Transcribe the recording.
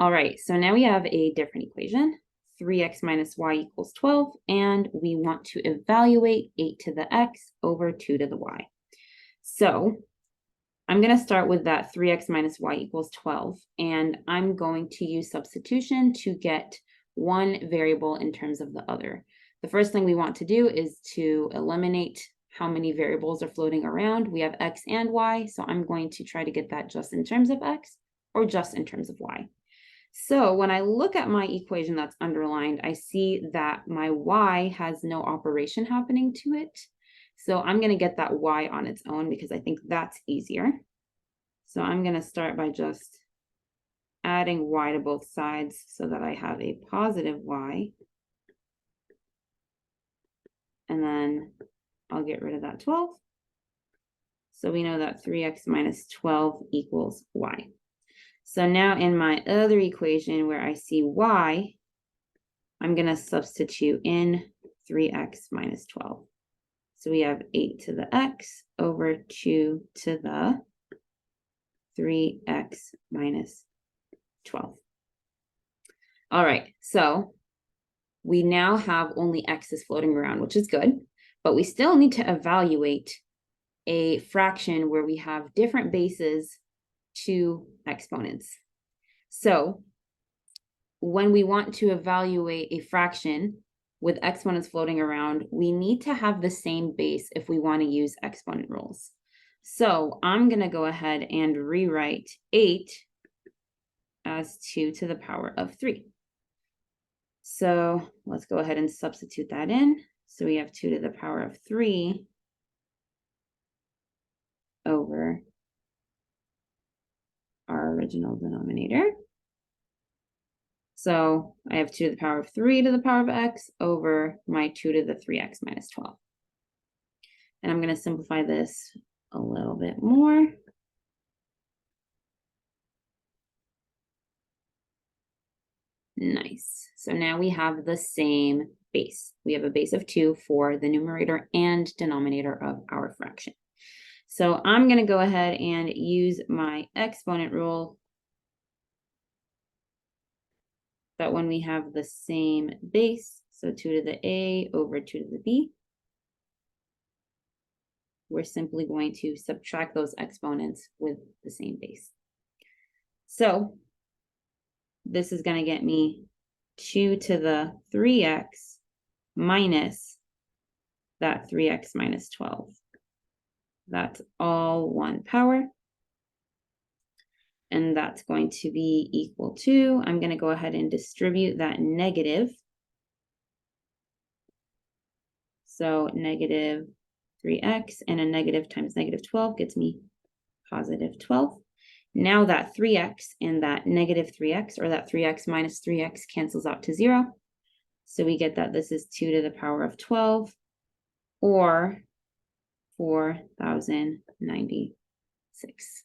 All right, so now we have a different equation. 3x minus y equals 12, and we want to evaluate 8 to the x over 2 to the y. So I'm going to start with that 3x minus y equals 12, and I'm going to use substitution to get one variable in terms of the other. The first thing we want to do is to eliminate how many variables are floating around. We have x and y, so I'm going to try to get that just in terms of x or just in terms of y. So when I look at my equation that's underlined, I see that my y has no operation happening to it. So I'm going to get that y on its own because I think that's easier. So I'm going to start by just adding y to both sides so that I have a positive y. And then I'll get rid of that 12. So we know that 3x minus 12 equals y. So now in my other equation where I see y, I'm going to substitute in 3x minus 12. So we have 8 to the x over 2 to the 3x minus 12. All right, so we now have only x's floating around, which is good, but we still need to evaluate a fraction where we have different bases to exponents. So when we want to evaluate a fraction with exponents floating around, we need to have the same base if we want to use exponent rules. So I'm going to go ahead and rewrite 8 as 2 to the power of 3. So let's go ahead and substitute that in. So we have 2 to the power of 3 over our original denominator. So I have 2 to the power of 3 to the power of x over my 2 to the 3x minus 12. And I'm going to simplify this a little bit more. Nice. So now we have the same base. We have a base of 2 for the numerator and denominator of our fraction. So I'm going to go ahead and use my exponent rule that when we have the same base, so 2 to the a over 2 to the b, we're simply going to subtract those exponents with the same base. So this is going to get me 2 to the 3x minus that 3x minus 12. That's all one power. And that's going to be equal to, I'm going to go ahead and distribute that negative. So negative 3x and a negative times negative 12 gets me positive 12. Now that 3x and that negative 3x, or that 3x minus 3x, cancels out to 0. So we get that this is 2 to the power of 12, or 4,096.